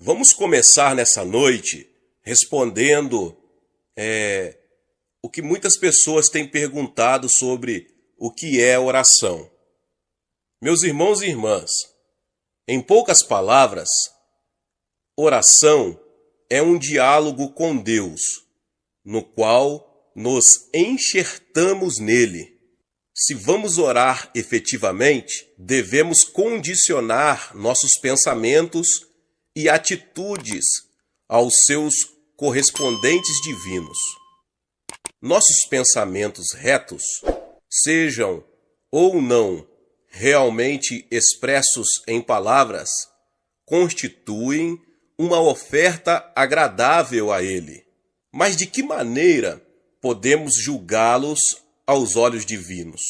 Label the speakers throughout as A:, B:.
A: Vamos começar nessa noite respondendo o que muitas pessoas têm perguntado sobre o que é oração. Meus irmãos e irmãs, em poucas palavras, oração é um diálogo com Deus, no qual nos enxertamos nele. Se vamos orar efetivamente, devemos condicionar nossos pensamentos e atitudes aos seus correspondentes divinos. Nossos pensamentos retos, sejam ou não realmente expressos em palavras, constituem uma oferta agradável a Ele. Mas de que maneira podemos julgá-los aos olhos divinos?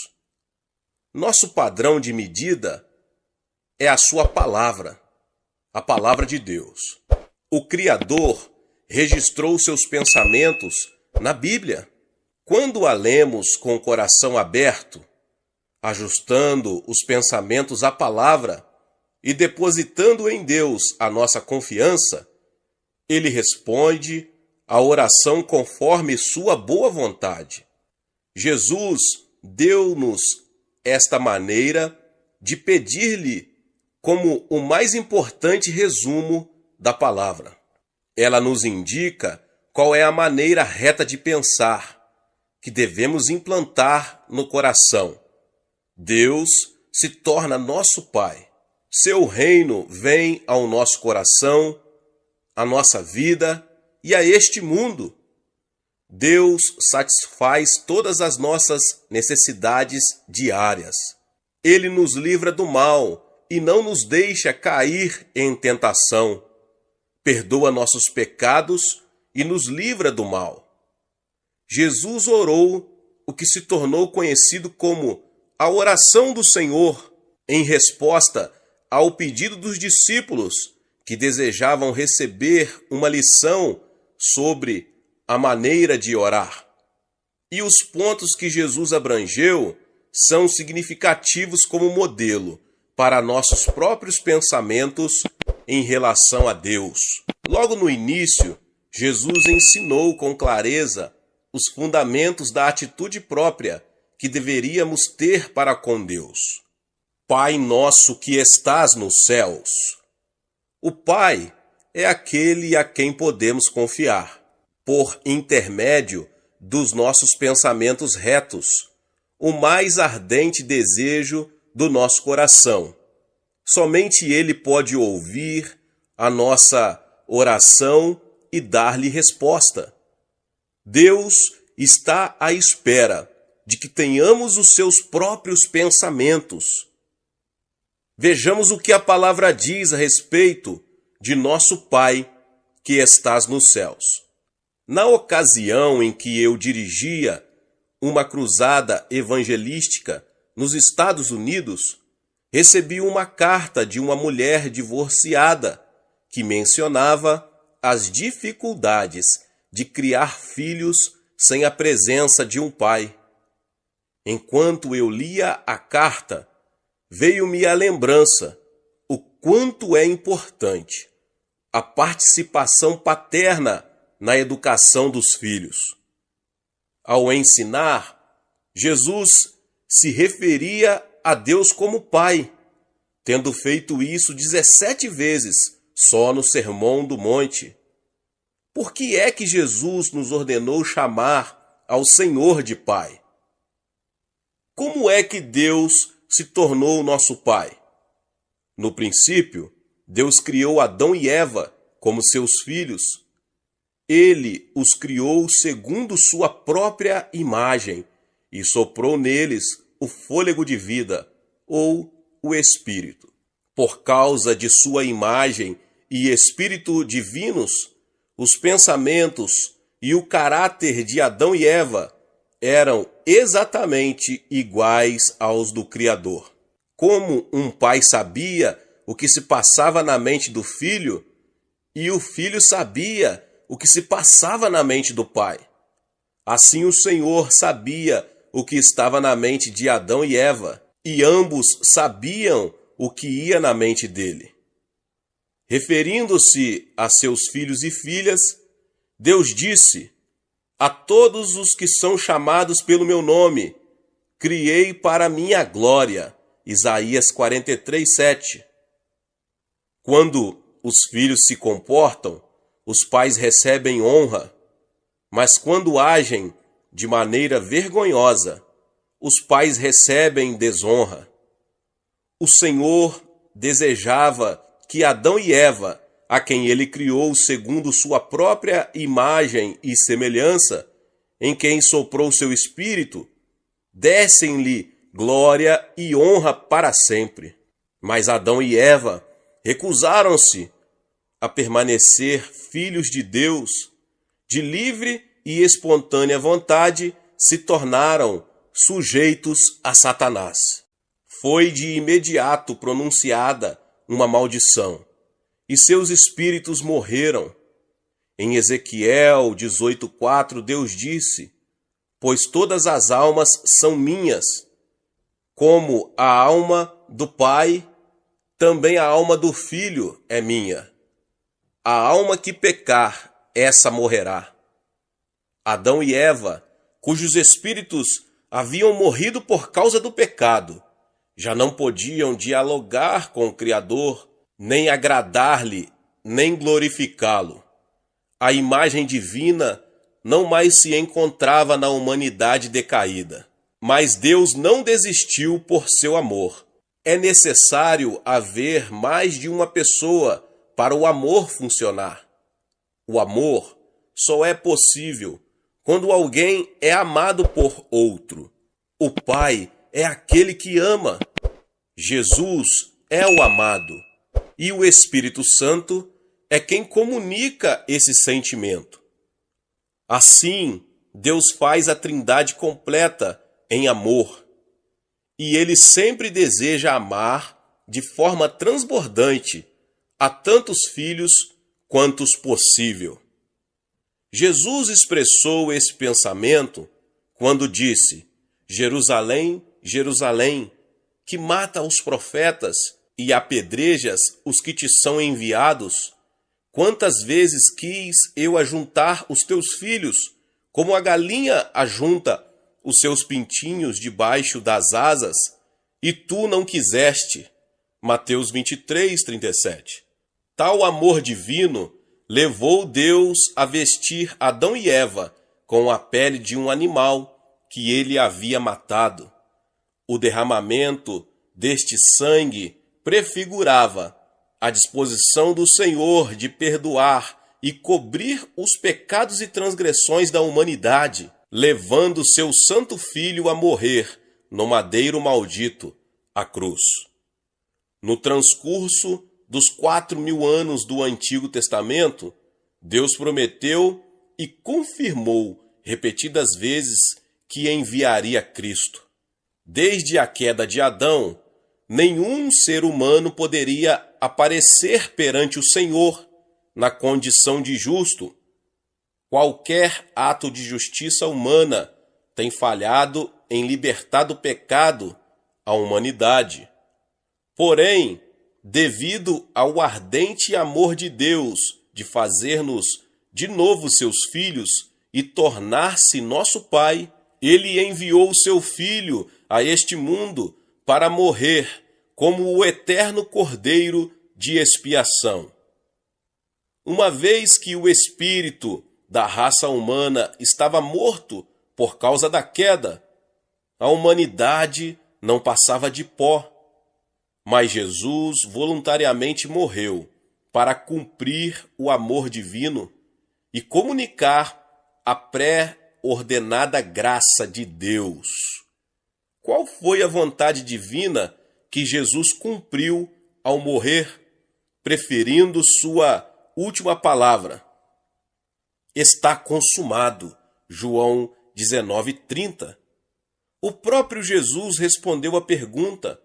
A: Nosso padrão de medida é a sua palavra, a palavra de Deus. O Criador registrou seus pensamentos na Bíblia. Quando a lemos com o coração aberto, ajustando os pensamentos à palavra e depositando em Deus a nossa confiança, Ele responde a oração conforme sua boa vontade. Jesus deu-nos esta maneira de pedir-lhe como o mais importante resumo da palavra. Ela nos indica qual é a maneira reta de pensar que devemos implantar no coração. Deus se torna nosso Pai. Seu reino vem ao nosso coração, à nossa vida e a este mundo. Deus satisfaz todas as nossas necessidades diárias. Ele nos livra do mal e não nos deixa cair em tentação. Perdoa nossos pecados e nos livra do mal. Jesus orou o que se tornou conhecido como a oração do Senhor, em resposta ao pedido dos discípulos que desejavam receber uma lição sobre a maneira de orar. E os pontos que Jesus abrangeu são significativos como modelo para nossos próprios pensamentos em relação a Deus. Logo no início, Jesus ensinou com clareza os fundamentos da atitude própria que deveríamos ter para com Deus. Pai nosso que estás nos céus. O Pai é aquele a quem podemos confiar, por intermédio dos nossos pensamentos retos, o mais ardente desejo do nosso coração. Somente Ele pode ouvir a nossa oração e dar-lhe resposta. Deus está à espera de que tenhamos os seus próprios pensamentos. Vejamos o que a palavra diz a respeito de nosso Pai que estás nos céus. Na ocasião em que eu dirigia uma cruzada evangelística nos Estados Unidos, recebi uma carta de uma mulher divorciada que mencionava as dificuldades de criar filhos sem a presença de um pai. Enquanto eu lia a carta, veio-me a lembrança o quanto é importante a participação paterna na educação dos filhos. Ao ensinar, Jesus se referia a Deus como Pai, tendo feito isso 17 vezes só no Sermão do Monte. Por que é que Jesus nos ordenou chamar ao Senhor de Pai? Como é que Deus se tornou nosso Pai? No princípio, Deus criou Adão e Eva como seus filhos. Ele os criou segundo sua própria imagem e soprou neles o fôlego de vida, ou o Espírito. Por causa de sua imagem e Espírito divinos, os pensamentos e o caráter de Adão e Eva eram exatamente iguais aos do Criador. Como um pai sabia o que se passava na mente do filho, e o filho sabia o que se passava na mente do pai. Assim o Senhor sabia o que estava na mente de Adão e Eva, e ambos sabiam o que ia na mente dele. Referindo-se a seus filhos e filhas, Deus disse: a todos os que são chamados pelo meu nome, criei para minha glória. Isaías 43:7. Quando os filhos se comportam, os pais recebem honra, mas quando agem de maneira vergonhosa, os pais recebem desonra. O Senhor desejava que Adão e Eva, a quem ele criou segundo sua própria imagem e semelhança, em quem soprou seu espírito, dessem-lhe glória e honra para sempre. Mas Adão e Eva recusaram-se a permanecer filhos de Deus. De livre e espontânea vontade se tornaram sujeitos a Satanás. Foi de imediato pronunciada uma maldição, e seus espíritos morreram. Em Ezequiel 18:4, Deus disse: pois todas as almas são minhas, como a alma do Pai, também a alma do Filho é minha. A alma que pecar, essa morrerá. Adão e Eva, cujos espíritos haviam morrido por causa do pecado, já não podiam dialogar com o Criador, nem agradar-lhe, nem glorificá-lo. A imagem divina não mais se encontrava na humanidade decaída. Mas Deus não desistiu por seu amor. É necessário haver mais de uma pessoa para o amor funcionar. O amor só é possível quando alguém é amado por outro. O Pai é aquele que ama. Jesus é o amado. E o Espírito Santo é quem comunica esse sentimento. Assim, Deus faz a Trindade completa em amor. E Ele sempre deseja amar de forma transbordante a tantos filhos quantos possível. Jesus expressou esse pensamento quando disse: Jerusalém, Jerusalém, que mata os profetas e apedrejas os que te são enviados, quantas vezes quis eu ajuntar os teus filhos, como a galinha ajunta os seus pintinhos debaixo das asas, e tu não quiseste. Mateus 23:37. Tal amor divino levou Deus a vestir Adão e Eva com a pele de um animal que ele havia matado. O derramamento deste sangue prefigurava a disposição do Senhor de perdoar e cobrir os pecados e transgressões da humanidade, levando seu santo Filho a morrer no madeiro maldito, a cruz. No transcurso dos 4.000 anos do Antigo Testamento, Deus prometeu e confirmou repetidas vezes que enviaria Cristo. Desde a queda de Adão, nenhum ser humano poderia aparecer perante o Senhor na condição de justo. Qualquer ato de justiça humana tem falhado em libertar do pecado a humanidade. Porém, devido ao ardente amor de Deus de fazer-nos de novo seus filhos e tornar-se nosso Pai, Ele enviou seu Filho a este mundo para morrer como o eterno Cordeiro de expiação. Uma vez que o espírito da raça humana estava morto por causa da queda, a humanidade não passava de pó. Mas Jesus voluntariamente morreu para cumprir o amor divino e comunicar a pré-ordenada graça de Deus. Qual foi a vontade divina que Jesus cumpriu ao morrer, preferindo sua última palavra? Está consumado. João 19:30. O próprio Jesus respondeu à pergunta: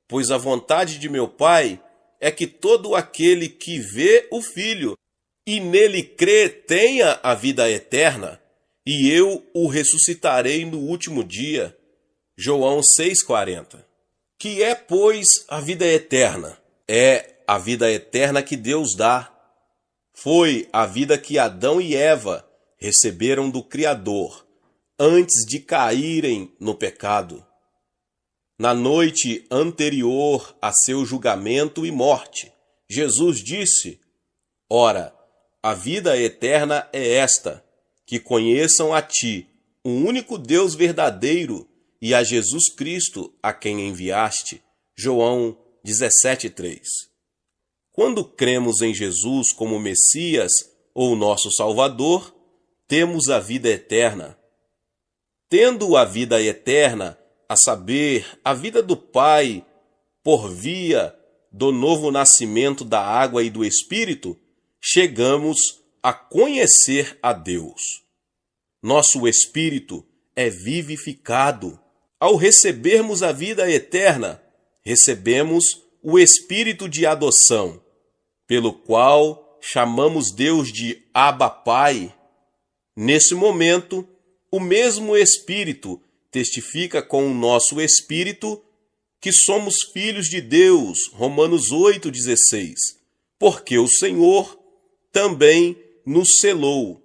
A: pois a vontade de meu Pai é que todo aquele que vê o Filho e nele crê tenha a vida eterna, e eu o ressuscitarei no último dia. João 6:40. Que é, pois, a vida eterna? É a vida eterna que Deus dá. Foi a vida que Adão e Eva receberam do Criador antes de caírem no pecado. Na noite anterior a seu julgamento e morte, Jesus disse: Ora, a vida eterna é esta, que conheçam a ti, o único Deus verdadeiro, e a Jesus Cristo, a quem enviaste. João 17:3. Quando cremos em Jesus como Messias ou nosso Salvador, temos a vida eterna. Tendo a vida eterna, a saber, a vida do Pai, por via do novo nascimento da água e do Espírito, chegamos a conhecer a Deus. Nosso espírito é vivificado. Ao recebermos a vida eterna, recebemos o Espírito de adoção, pelo qual chamamos Deus de Abba Pai. Nesse momento, o mesmo Espírito testifica com o nosso espírito que somos filhos de Deus, Romanos 8,16, porque o Senhor também nos selou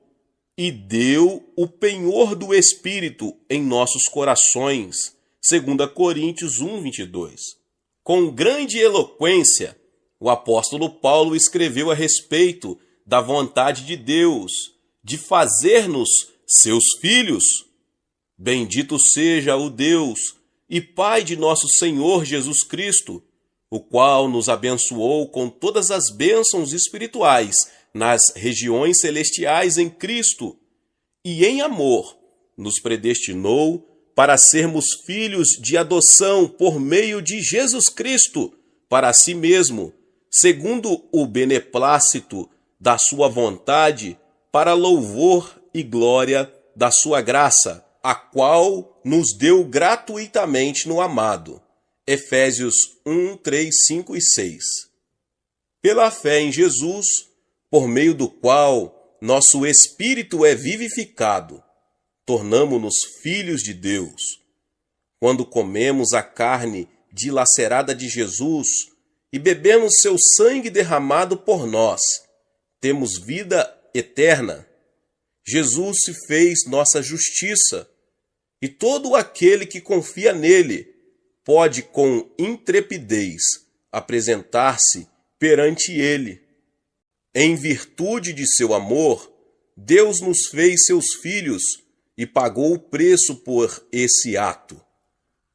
A: e deu o penhor do Espírito em nossos corações, 2 Coríntios 1,22. Com grande eloquência, o apóstolo Paulo escreveu a respeito da vontade de Deus de fazer-nos seus filhos. Bendito seja o Deus e Pai de nosso Senhor Jesus Cristo, o qual nos abençoou com todas as bênçãos espirituais nas regiões celestiais em Cristo, e em amor nos predestinou para sermos filhos de adoção por meio de Jesus Cristo, para si mesmo, segundo o beneplácito da sua vontade, para louvor e glória da sua graça, a qual nos deu gratuitamente no amado. Efésios 1, 3, 5 e 6. Pela fé em Jesus, por meio do qual nosso espírito é vivificado, tornamo-nos filhos de Deus. Quando comemos a carne dilacerada de Jesus e bebemos seu sangue derramado por nós, temos vida eterna. Jesus se fez nossa justiça, e todo aquele que confia nele pode com intrepidez apresentar-se perante ele. Em virtude de seu amor, Deus nos fez seus filhos e pagou o preço por esse ato.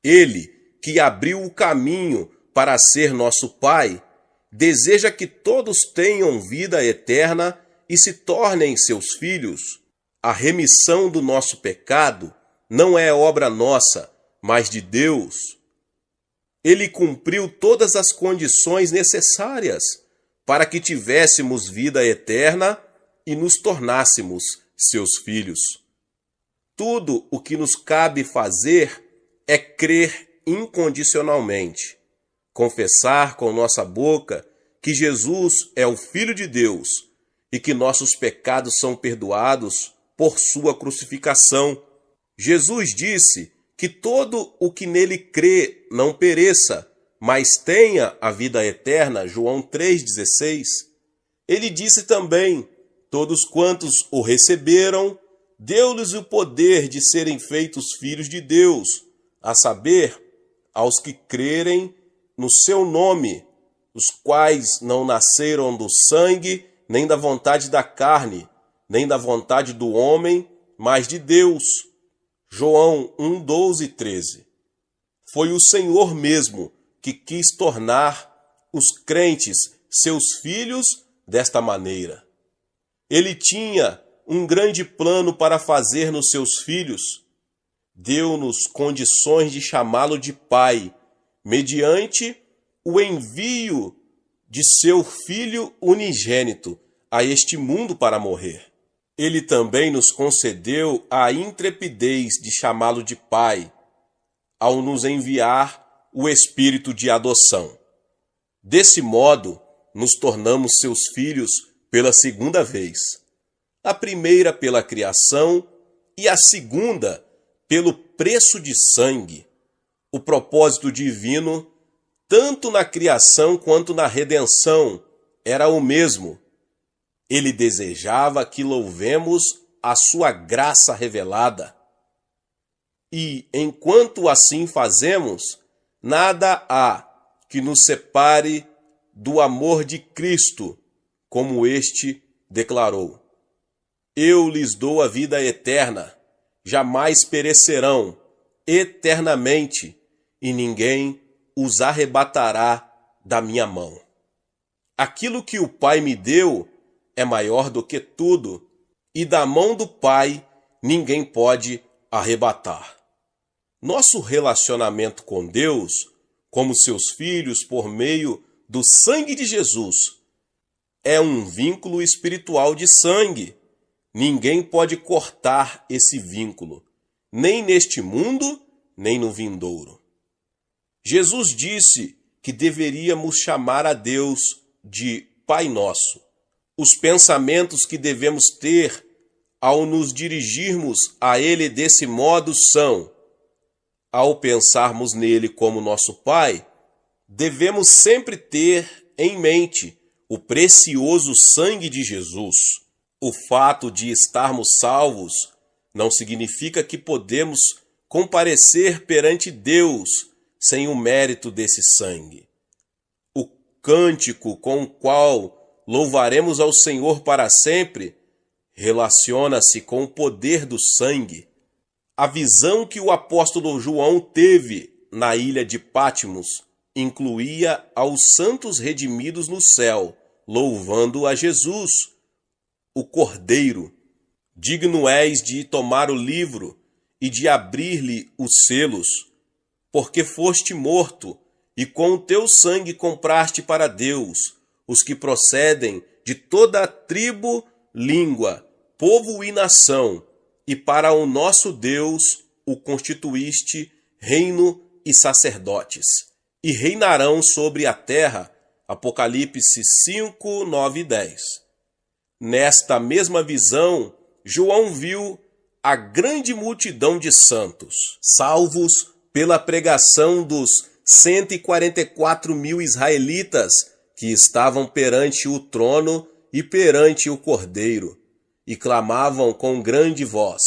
A: Ele, que abriu o caminho para ser nosso Pai, deseja que todos tenham vida eterna e se tornem seus filhos. A remissão do nosso pecado não é obra nossa, mas de Deus. Ele cumpriu todas as condições necessárias para que tivéssemos vida eterna e nos tornássemos seus filhos. Tudo o que nos cabe fazer é crer incondicionalmente, confessar com nossa boca que Jesus é o Filho de Deus e que nossos pecados são perdoados por sua crucificação. Jesus disse que todo o que nele crê não pereça, mas tenha a vida eterna, João 3,16. Ele disse também: todos quantos o receberam, deu-lhes o poder de serem feitos filhos de Deus, a saber, aos que crerem no seu nome, os quais não nasceram do sangue, nem da vontade da carne, nem da vontade do homem, mas de Deus. João 1, 12 e 13. Foi o Senhor mesmo que quis tornar os crentes seus filhos desta maneira. Ele tinha um grande plano para fazer-nos seus filhos. Deu-nos condições de chamá-lo de Pai, mediante o envio de seu Filho unigênito a este mundo para morrer. Ele também nos concedeu a intrepidez de chamá-lo de Pai, ao nos enviar o Espírito de adoção. Desse modo, nos tornamos seus filhos pela segunda vez. A primeira pela criação e a segunda pelo preço de sangue. O propósito divino tanto na criação quanto na redenção, era o mesmo. Ele desejava que louvemos a sua graça revelada. E, enquanto assim fazemos, nada há que nos separe do amor de Cristo, como este declarou: Eu lhes dou a vida eterna, jamais perecerão, eternamente, e ninguém os arrebatará da minha mão. Aquilo que o Pai me deu é maior do que tudo, e da mão do Pai ninguém pode arrebatar. Nosso relacionamento com Deus, como seus filhos por meio do sangue de Jesus, é um vínculo espiritual de sangue. Ninguém pode cortar esse vínculo, nem neste mundo, nem no vindouro. Jesus disse que deveríamos chamar a Deus de Pai Nosso. Os pensamentos que devemos ter ao nos dirigirmos a Ele desse modo são: ao pensarmos nele como nosso Pai, devemos sempre ter em mente o precioso sangue de Jesus. O fato de estarmos salvos não significa que podemos comparecer perante Deus sem o mérito desse sangue. O cântico com o qual louvaremos ao Senhor para sempre relaciona-se com o poder do sangue. A visão que o apóstolo João teve na ilha de Patmos incluía aos santos redimidos no céu, louvando a Jesus, o Cordeiro. Digno és de tomar o livro e de abrir-lhe os selos, porque foste morto, e com o teu sangue compraste para Deus os que procedem de toda a tribo, língua, povo e nação, e para o nosso Deus o constituíste reino e sacerdotes, e reinarão sobre a terra. Apocalipse 5, 9 e 10. Nesta mesma visão, João viu a grande multidão de santos, salvos pela pregação dos 144 mil israelitas que estavam perante o trono e perante o Cordeiro, e clamavam com grande voz: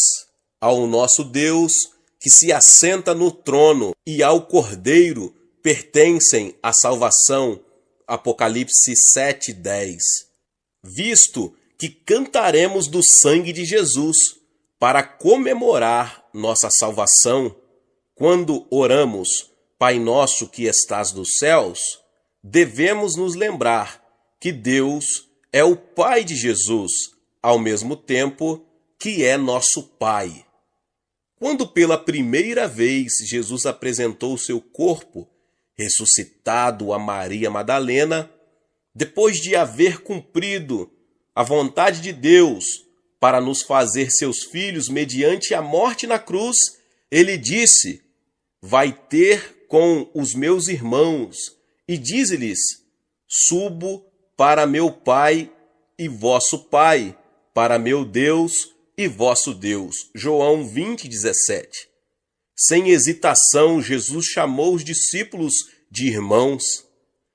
A: ao nosso Deus, que se assenta no trono, e ao Cordeiro pertencem a salvação. Apocalipse 7, 10. Visto que cantaremos do sangue de Jesus para comemorar nossa salvação, quando oramos, Pai nosso que estás nos céus, devemos nos lembrar que Deus é o Pai de Jesus, ao mesmo tempo que é nosso Pai. Quando pela primeira vez Jesus apresentou seu corpo ressuscitado a Maria Madalena, depois de haver cumprido a vontade de Deus para nos fazer seus filhos mediante a morte na cruz, ele disse: vai ter com os meus irmãos e dize-lhes: subo para meu Pai e vosso Pai, para meu Deus e vosso Deus. João 20, 17. Sem hesitação, Jesus chamou os discípulos de irmãos.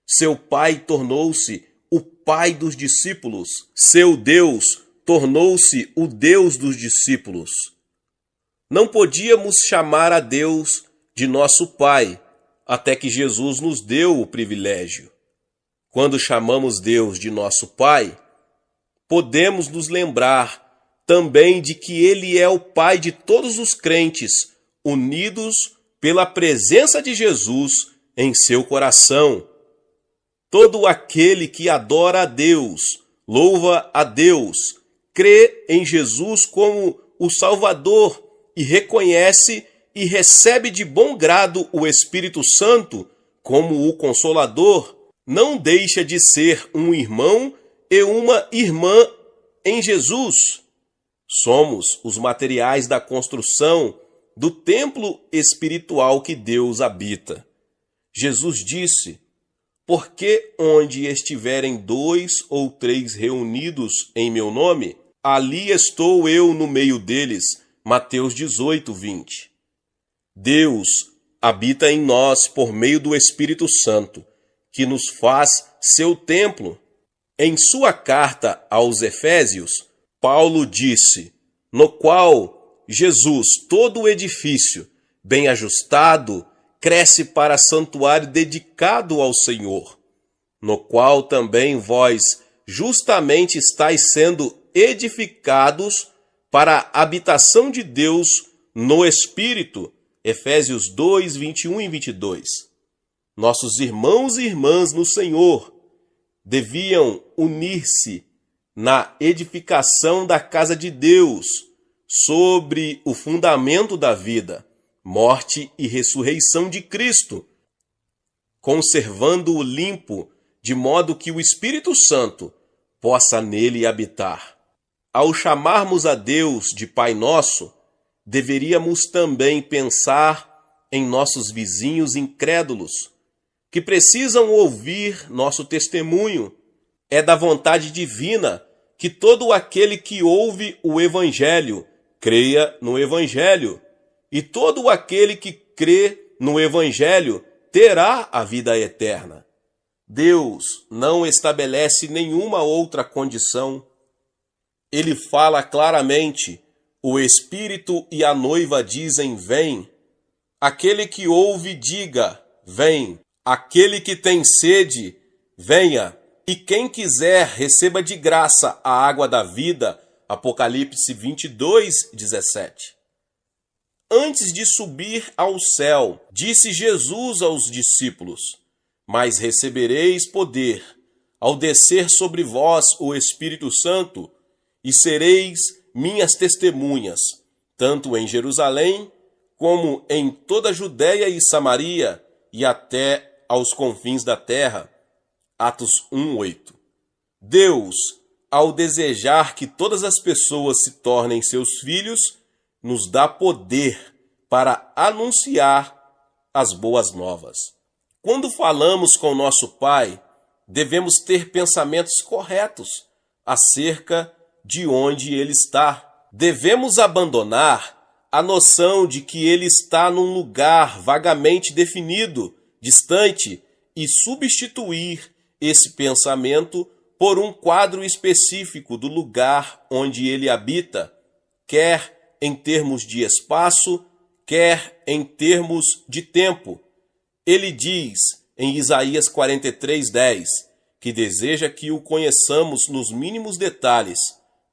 A: Seu Pai tornou-se o Pai dos discípulos. Seu Deus tornou-se o Deus dos discípulos. Não podíamos chamar a Deus de nosso Pai, até que Jesus nos deu o privilégio. Quando chamamos Deus de nosso Pai, podemos nos lembrar também de que Ele é o Pai de todos os crentes, unidos pela presença de Jesus em seu coração. Todo aquele que adora a Deus, louva a Deus, crê em Jesus como o Salvador e reconhece e recebe de bom grado o Espírito Santo como o Consolador, não deixa de ser um irmão e uma irmã em Jesus. Somos os materiais da construção do templo espiritual que Deus habita. Jesus disse: porque onde estiverem 2 ou 3 reunidos em meu nome, ali estou eu no meio deles. Mateus 18, 20. Deus habita em nós por meio do Espírito Santo, que nos faz seu templo. Em sua carta aos Efésios, Paulo disse, no qual Jesus, todo o edifício, bem ajustado, cresce para santuário dedicado ao Senhor, no qual também vós justamente estáis sendo edificados para a habitação de Deus no Espírito. Efésios 2, 21 e 22. Nossos irmãos e irmãs no Senhor deviam unir-se na edificação da casa de Deus sobre o fundamento da vida, morte e ressurreição de Cristo, conservando-o limpo, de modo que o Espírito Santo possa nele habitar. Ao chamarmos a Deus de Pai Nosso, deveríamos também pensar em nossos vizinhos incrédulos, que precisam ouvir nosso testemunho. É da vontade divina que todo aquele que ouve o Evangelho creia no Evangelho, e todo aquele que crê no Evangelho terá a vida eterna. Deus não estabelece nenhuma outra condição. Ele fala claramente, o Espírito e a noiva dizem, vem. Aquele que ouve, diga, vem. Aquele que tem sede, venha. E quem quiser, receba de graça a água da vida. Apocalipse 22, 17. Antes de subir ao céu, disse Jesus aos discípulos, mas recebereis poder, ao descer sobre vós o Espírito Santo, e sereis minhas testemunhas, tanto em Jerusalém, como em toda a Judéia e Samaria, e até aos confins da terra. Atos 1:8. Deus, ao desejar que todas as pessoas se tornem seus filhos, nos dá poder para anunciar as boas novas. Quando falamos com nosso Pai, devemos ter pensamentos corretos acerca de onde Ele está. Devemos abandonar a noção de que Ele está num lugar vagamente definido, distante, e substituir esse pensamento por um quadro específico do lugar onde Ele habita, quer em termos de espaço, quer em termos de tempo. Ele diz em Isaías 43:10 que deseja que o conheçamos nos mínimos detalhes.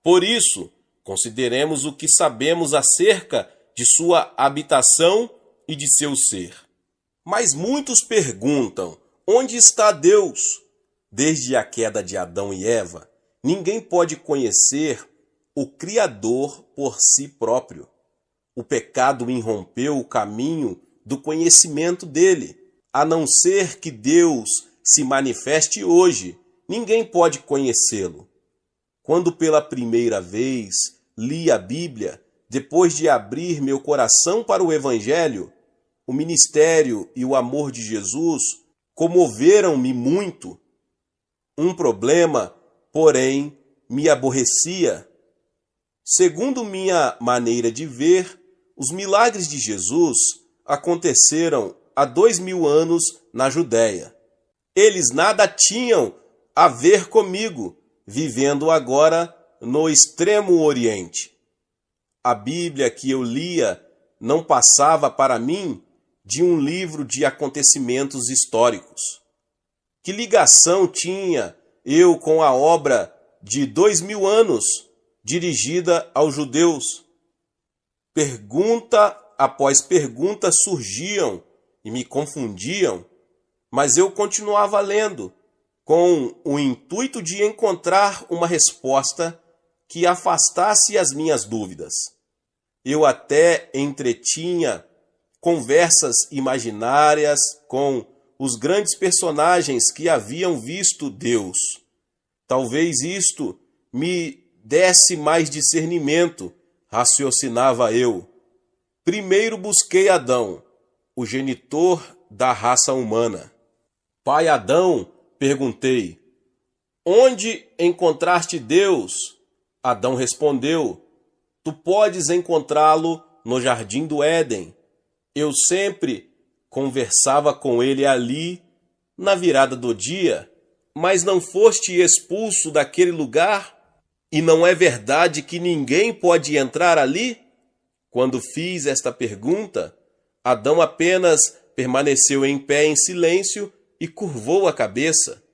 A: Por isso, consideremos o que sabemos acerca de sua habitação e de seu ser. Mas muitos perguntam, onde está Deus? Desde a queda de Adão e Eva, ninguém pode conhecer o Criador por si próprio. O pecado irrompeu o caminho do conhecimento dele. A não ser que Deus se manifeste hoje, ninguém pode conhecê-lo. Quando pela primeira vez li a Bíblia, depois de abrir meu coração para o Evangelho, o ministério e o amor de Jesus comoveram-me muito. Um problema, porém, me aborrecia. Segundo minha maneira de ver, os milagres de Jesus aconteceram há 2000 anos na Judéia. Eles nada tinham a ver comigo, vivendo agora no extremo Oriente. A Bíblia que eu lia não passava para mim de um livro de acontecimentos históricos. Que ligação tinha eu com a obra de 2000 anos dirigida aos judeus? Pergunta após pergunta surgiam e me confundiam, mas eu continuava lendo, com o intuito de encontrar uma resposta que afastasse as minhas dúvidas. Eu até entretinha conversas imaginárias com os grandes personagens que haviam visto Deus. Talvez isto me desse mais discernimento, raciocinava eu. Primeiro busquei Adão, o genitor da raça humana. Pai Adão, perguntei, onde encontraste Deus? Adão respondeu, tu podes encontrá-lo no jardim do Éden. Eu sempre conversava com ele ali na virada do dia, mas não foste expulso daquele lugar? E não é verdade que ninguém pode entrar ali? Quando fiz esta pergunta, Adão apenas permaneceu em pé em silêncio e curvou a cabeça,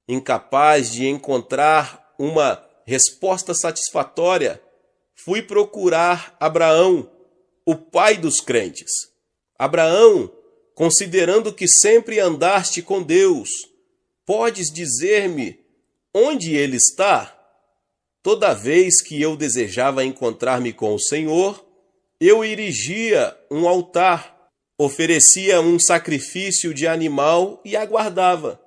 A: incapaz de encontrar uma resposta satisfatória. Fui procurar Abraão, o pai dos crentes. Abraão, considerando que sempre andaste com Deus, podes dizer-me onde ele está? Toda vez que eu desejava encontrar-me com o Senhor, eu erigia um altar, oferecia um sacrifício de animal e aguardava.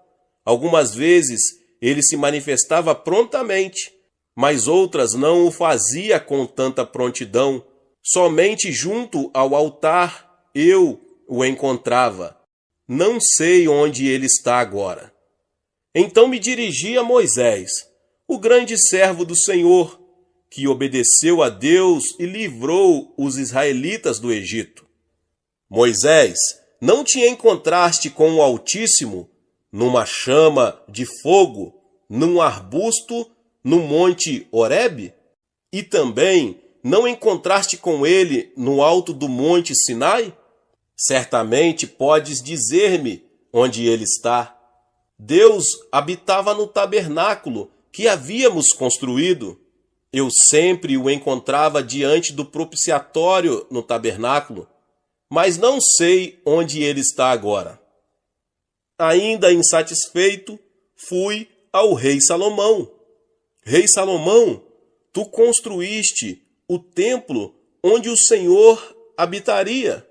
A: Algumas vezes ele se manifestava prontamente, mas outras não o fazia com tanta prontidão. Somente junto ao altar eu o encontrava. Não sei onde ele está agora. Então me dirigi a Moisés, o grande servo do Senhor, que obedeceu a Deus e livrou os israelitas do Egito. Moisés, não te encontraste com o Altíssimo numa chama de fogo, num arbusto, no monte Horebe? E também não encontraste com ele no alto do monte Sinai? Certamente podes dizer-me onde ele está. Deus habitava no tabernáculo que havíamos construído. Eu sempre o encontrava diante do propiciatório no tabernáculo, mas não sei onde ele está agora. Ainda insatisfeito, fui ao rei Salomão. Rei Salomão, tu construíste o templo onde o Senhor habitaria.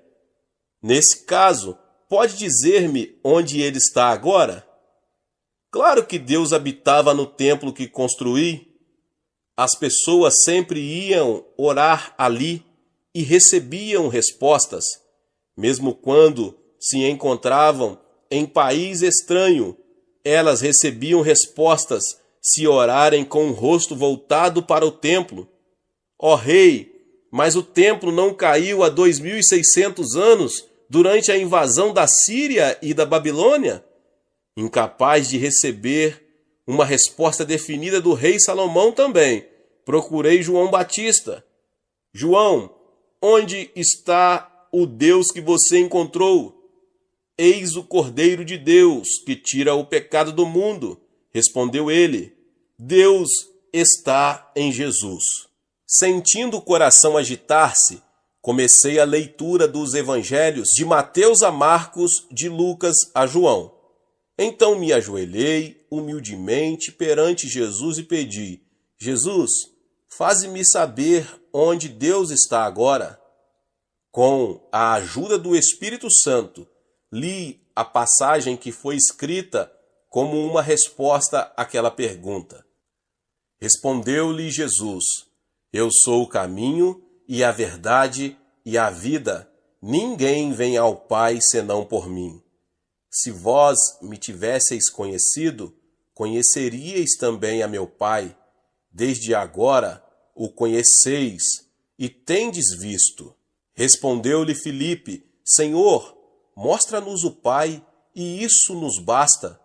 A: Nesse caso, pode dizer-me onde ele está agora? Claro que Deus habitava no templo que construí. As pessoas sempre iam orar ali e recebiam respostas, mesmo quando se encontravam em país estranho. Elas recebiam respostas se orarem com o rosto voltado para o templo. Ó rei, mas o templo não caiu há 2.600 anos durante a invasão da Síria e da Babilônia? Incapaz de receber uma resposta definida do rei Salomão também, procurei João Batista. João, onde está o Deus que você encontrou? Eis o Cordeiro de Deus, que tira o pecado do mundo. Respondeu ele. Deus está em Jesus. Sentindo o coração agitar-se, comecei a leitura dos evangelhos de Mateus a Marcos, de Lucas a João. Então me ajoelhei humildemente perante Jesus e pedi, Jesus, faze-me saber onde Deus está agora. Com a ajuda do Espírito Santo, li a passagem que foi escrita como uma resposta àquela pergunta. Respondeu-lhe Jesus, eu sou o caminho e a verdade e a vida. Ninguém vem ao Pai senão por mim. Se vós me tivesseis conhecido, conheceríeis também a meu Pai. Desde agora o conheceis e tendes visto. Respondeu-lhe Filipe, Senhor, mostra-nos o Pai, e isso nos basta.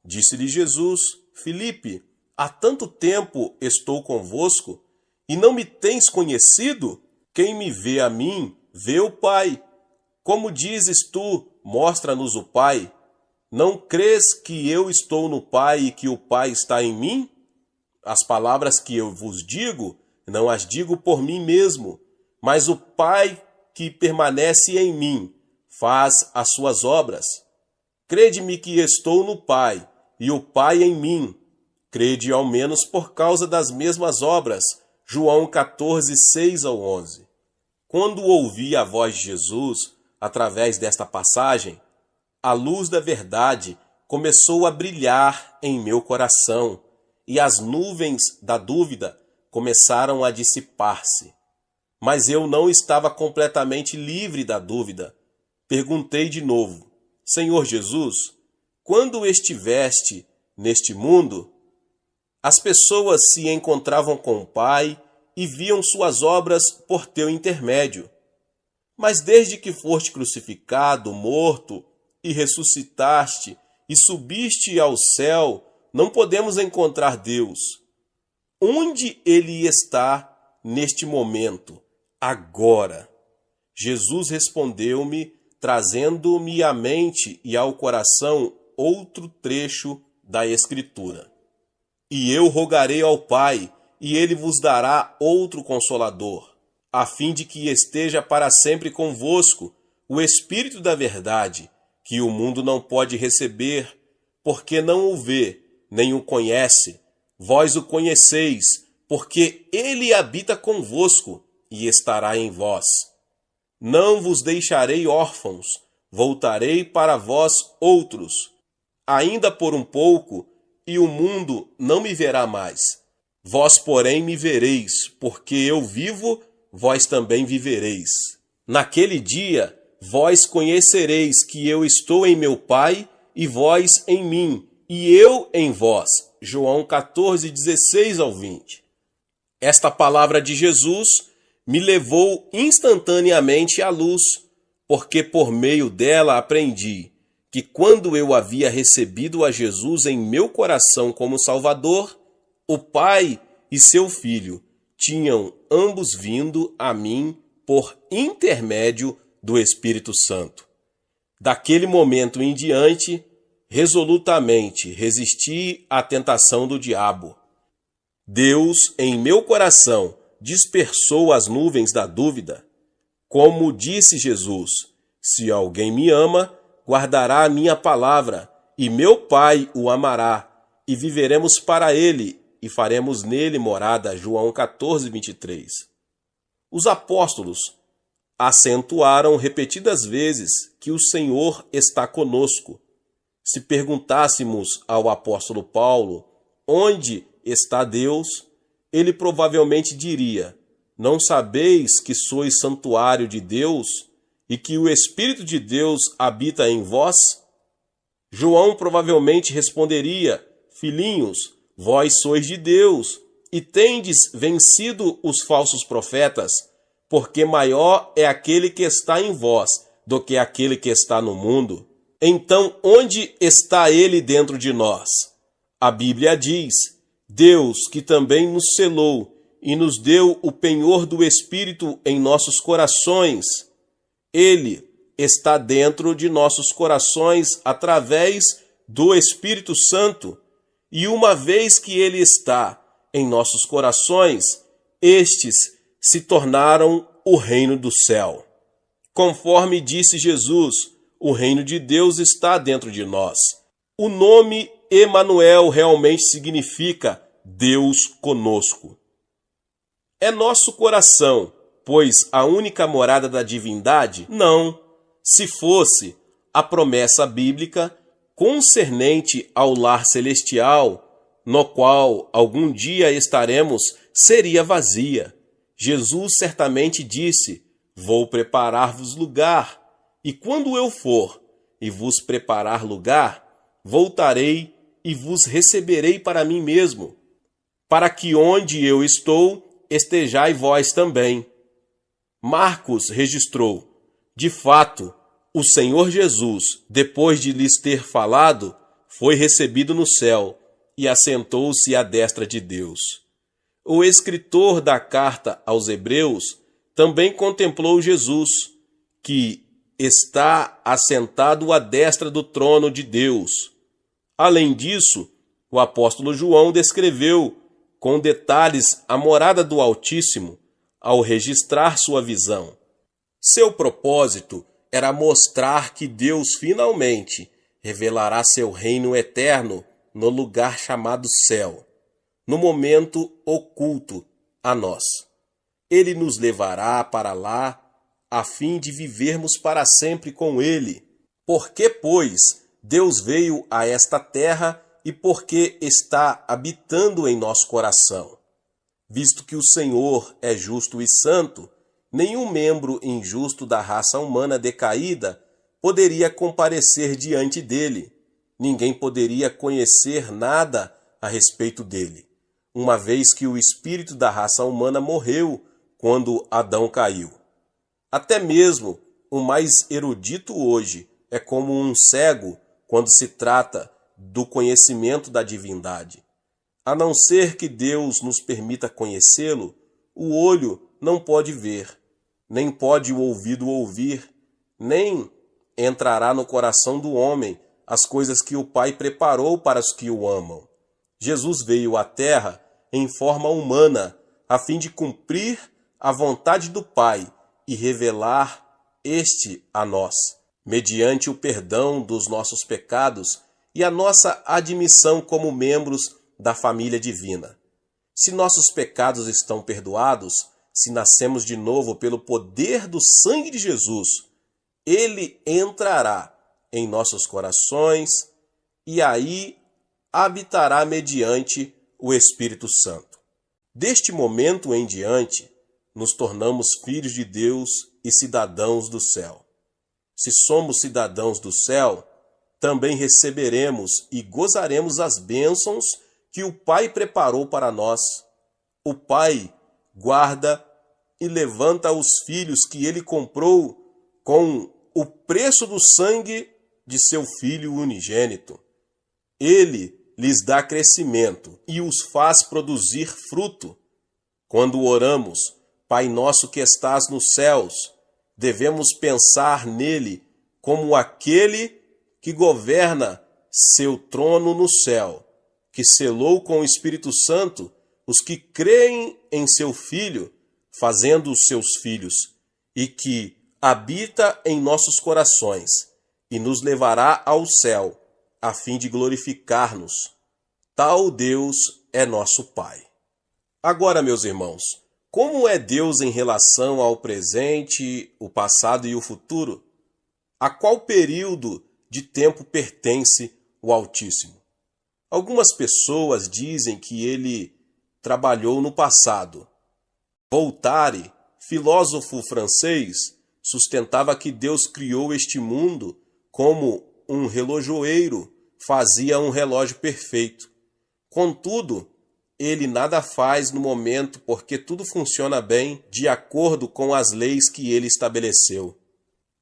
A: Disse-lhe Jesus, Filipe, há tanto tempo estou convosco, e não me tens conhecido? Quem me vê a mim, vê o Pai. Como dizes tu, mostra-nos o Pai? Não crês que eu estou no Pai e que o Pai está em mim? As palavras que eu vos digo, não as digo por mim mesmo, mas o Pai que permanece em mim faz as suas obras. Crede-me que estou no Pai, e o Pai em mim. Crede ao menos por causa das mesmas obras. João 14, 6 ao 11. Quando ouvi a voz de Jesus, através desta passagem, a luz da verdade começou a brilhar em meu coração, e as nuvens da dúvida começaram a dissipar-se. Mas eu não estava completamente livre da dúvida. Perguntei de novo, Senhor Jesus, quando estiveste neste mundo, as pessoas se encontravam com o Pai e viam suas obras por teu intermédio. Mas desde que foste crucificado, morto e ressuscitaste e subiste ao céu, não podemos encontrar Deus. Onde ele está neste momento, agora? Jesus respondeu-me, trazendo-me à mente e ao coração outro trecho da Escritura. E eu rogarei ao Pai, e ele vos dará outro Consolador, a fim de que esteja para sempre convosco o Espírito da verdade, que o mundo não pode receber, porque não o vê, nem o conhece. Vós o conheceis, porque ele habita convosco e estará em vós. Não vos deixarei órfãos, voltarei para vós outros. Ainda por um pouco, e o mundo não me verá mais. Vós, porém, me vereis, porque eu vivo, vós também vivereis. Naquele dia, vós conhecereis que eu estou em meu Pai, e vós em mim, e eu em vós. João 14, 16 ao 20. Esta palavra de Jesus me levou instantaneamente à luz, porque por meio dela aprendi que quando eu havia recebido a Jesus em meu coração como Salvador, o Pai e seu Filho tinham ambos vindo a mim por intermédio do Espírito Santo. Daquele momento em diante, resolutamente resisti à tentação do diabo. Deus, em meu coração, dispersou as nuvens da dúvida. Como disse Jesus, se alguém me ama, guardará a minha palavra, e meu Pai o amará, e viveremos para ele, e faremos nele morada. João 14, 23. Os apóstolos acentuaram repetidas vezes que o Senhor está conosco. Se perguntássemos ao apóstolo Paulo onde está Deus, ele provavelmente diria: não sabeis que sois santuário de Deus e que o Espírito de Deus habita em vós? João provavelmente responderia: filhinhos, vós sois de Deus e tendes vencido os falsos profetas, porque maior é aquele que está em vós do que aquele que está no mundo. Então, onde está ele dentro de nós? A Bíblia diz: Deus, que também nos selou e nos deu o penhor do Espírito em nossos corações. Ele está dentro de nossos corações através do Espírito Santo. E uma vez que ele está em nossos corações, estes se tornaram o reino do céu. Conforme disse Jesus, o reino de Deus está dentro de nós. O nome Emanuel realmente significa Deus conosco. É nosso coração, pois a única morada da divindade? Não. Se fosse, a promessa bíblica concernente ao lar celestial, no qual algum dia estaremos, seria vazia. Jesus certamente disse: vou preparar-vos lugar, e quando eu for e vos preparar lugar, voltarei e vos receberei para mim mesmo, para que onde eu estou, estejai vós também. Marcos registrou: de fato, o Senhor Jesus, depois de lhes ter falado, foi recebido no céu e assentou-se à destra de Deus. O escritor da carta aos Hebreus também contemplou Jesus, que está assentado à destra do trono de Deus. Além disso, o apóstolo João descreveu com detalhes a morada do Altíssimo ao registrar sua visão. Seu propósito era mostrar que Deus finalmente revelará seu reino eterno no lugar chamado céu, no momento oculto a nós. Ele nos levará para lá a fim de vivermos para sempre com ele. Porque, pois, Deus veio a esta terra e porque está habitando em nosso coração. Visto que o Senhor é justo e santo, nenhum membro injusto da raça humana decaída poderia comparecer diante dele. Ninguém poderia conhecer nada a respeito dele, uma vez que o espírito da raça humana morreu quando Adão caiu. Até mesmo o mais erudito hoje é como um cego quando se trata do conhecimento da divindade. A não ser que Deus nos permita conhecê-lo, o olho não pode ver, nem pode o ouvido ouvir, nem entrará no coração do homem as coisas que o Pai preparou para os que o amam. Jesus veio à Terra em forma humana, a fim de cumprir a vontade do Pai e revelar este a nós, mediante o perdão dos nossos pecados e a nossa admissão como membros da família divina. Se nossos pecados estão perdoados, se nascemos de novo pelo poder do sangue de Jesus, ele entrará em nossos corações e aí habitará mediante o Espírito Santo. Deste momento em diante, nos tornamos filhos de Deus e cidadãos do céu. Se somos cidadãos do céu, também receberemos e gozaremos as bênçãos que o Pai preparou para nós. O Pai guarda e levanta os filhos que ele comprou com o preço do sangue de seu Filho unigênito. Ele lhes dá crescimento e os faz produzir fruto. Quando oramos, Pai nosso que estás nos céus, devemos pensar nele como aquele que governa seu trono no céu, que selou com o Espírito Santo os que creem em seu Filho, fazendo-os seus filhos, e que habita em nossos corações, e nos levará ao céu, a fim de glorificar-nos. Tal Deus é nosso Pai. Agora, meus irmãos, como é Deus em relação ao presente, o passado e o futuro? A qual período de tempo pertence o Altíssimo? Algumas pessoas dizem que ele trabalhou no passado. Voltaire, filósofo francês, sustentava que Deus criou este mundo como um relojoeiro fazia um relógio perfeito. Contudo, ele nada faz no momento porque tudo funciona bem de acordo com as leis que ele estabeleceu.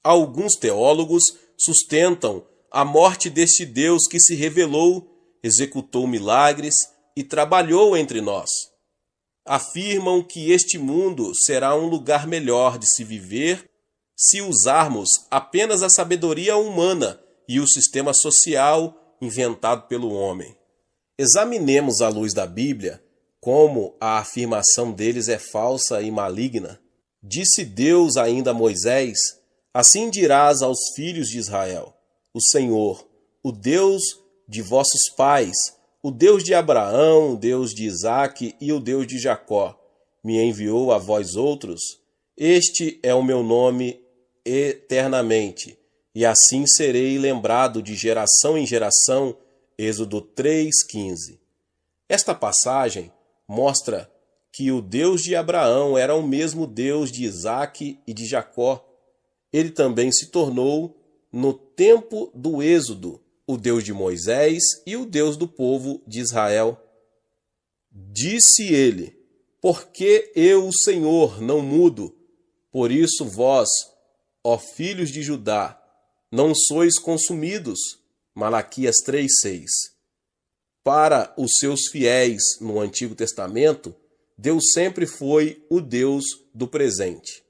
A: Alguns teólogos sustentam a morte deste Deus que se revelou, executou milagres e trabalhou entre nós. Afirmam que este mundo será um lugar melhor de se viver se usarmos apenas a sabedoria humana e o sistema social inventado pelo homem. Examinemos à luz da Bíblia como a afirmação deles é falsa e maligna. Disse Deus ainda a Moisés: assim dirás aos filhos de Israel: o Senhor, o Deus de vossos pais, o Deus de Abraão, o Deus de Isaque e o Deus de Jacó, me enviou a vós outros. Este é o meu nome eternamente, e assim serei lembrado de geração em geração. Êxodo 3:15. Esta passagem mostra que o Deus de Abraão era o mesmo Deus de Isaque e de Jacó. Ele também se tornou, no tempo do Êxodo, o Deus de Moisés e o Deus do povo de Israel. Disse ele: porque eu, o Senhor, não mudo, por isso vós, ó filhos de Judá, não sois consumidos. Malaquias 3:6. Para os seus fiéis no Antigo Testamento, Deus sempre foi o Deus do presente.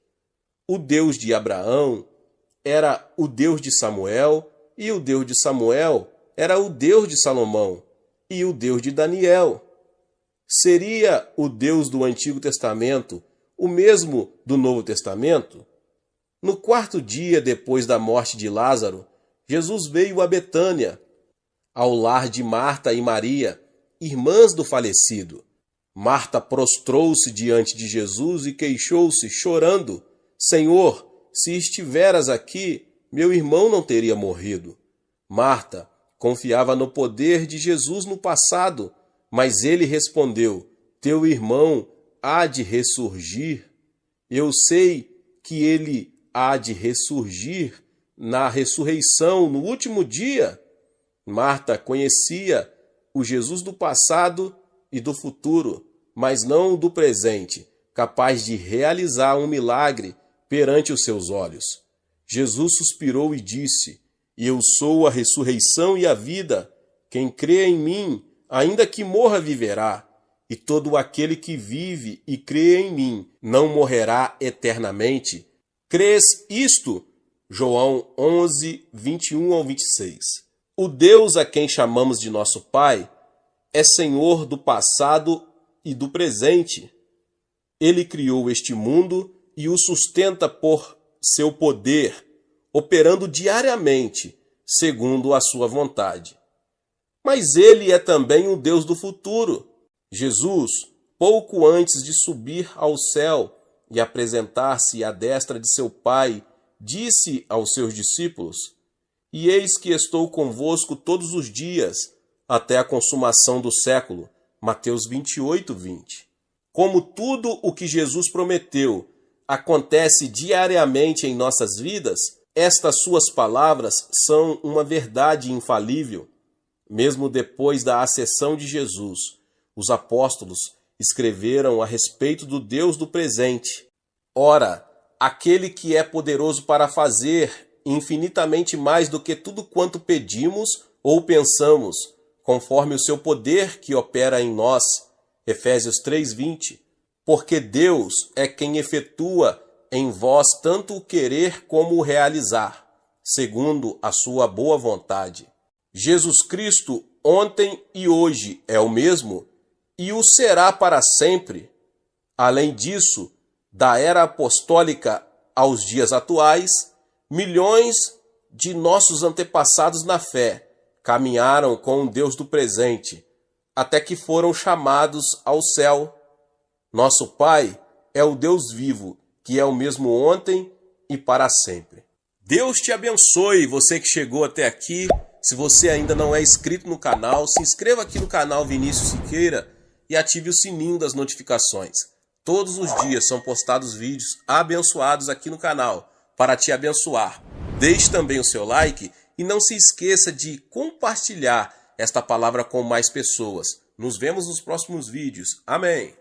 A: O Deus de Abraão era o Deus de Samuel, e o Deus de Samuel era o Deus de Salomão, e o Deus de Daniel. Seria o Deus do Antigo Testamento o mesmo do Novo Testamento? No quarto dia depois da morte de Lázaro, Jesus veio a Betânia, ao lar de Marta e Maria, irmãs do falecido. Marta prostrou-se diante de Jesus e queixou-se, chorando: Senhor, se estiveras aqui, meu irmão não teria morrido. Marta confiava no poder de Jesus no passado, mas ele respondeu: teu irmão há de ressurgir. Eu sei que ele há de ressurgir na ressurreição, no último dia. Marta conhecia o Jesus do passado e do futuro, mas não o do presente, capaz de realizar um milagre perante os seus olhos. Jesus suspirou e disse: Eu sou a ressurreição e a vida. Quem crê em mim, ainda que morra, viverá. E todo aquele que vive e crê em mim não morrerá eternamente. Crês isto? João 11, 21 ao 26. O Deus a quem chamamos de nosso Pai é Senhor do passado e do presente. Ele criou este mundo e o sustenta por seu poder, operando diariamente, segundo a sua vontade. Mas ele é também o Deus do futuro. Jesus, pouco antes de subir ao céu e apresentar-se à destra de seu Pai, disse aos seus discípulos: E eis que estou convosco todos os dias, até a consumação do século. Mateus 28, 20. Como tudo o que Jesus prometeu acontece diariamente em nossas vidas, estas suas palavras são uma verdade infalível. Mesmo depois da ascensão de Jesus, os apóstolos escreveram a respeito do Deus do presente. Ora, aquele que é poderoso para fazer infinitamente mais do que tudo quanto pedimos ou pensamos, conforme o seu poder que opera em nós. Efésios 3:20. Porque Deus é quem efetua em vós tanto o querer como o realizar, segundo a sua boa vontade. Jesus Cristo ontem e hoje é o mesmo e o será para sempre. Além disso, da era apostólica aos dias atuais, milhões de nossos antepassados na fé caminharam com o Deus do presente, até que foram chamados ao céu. Nosso Pai é o Deus vivo, que é o mesmo ontem e para sempre. Deus te abençoe, você que chegou até aqui. Se você ainda não é inscrito no canal, se inscreva aqui no canal Vinícius Siqueira e ative o sininho das notificações. Todos os dias são postados vídeos abençoados aqui no canal para te abençoar. Deixe também o seu like e não se esqueça de compartilhar esta palavra com mais pessoas. Nos vemos nos próximos vídeos. Amém.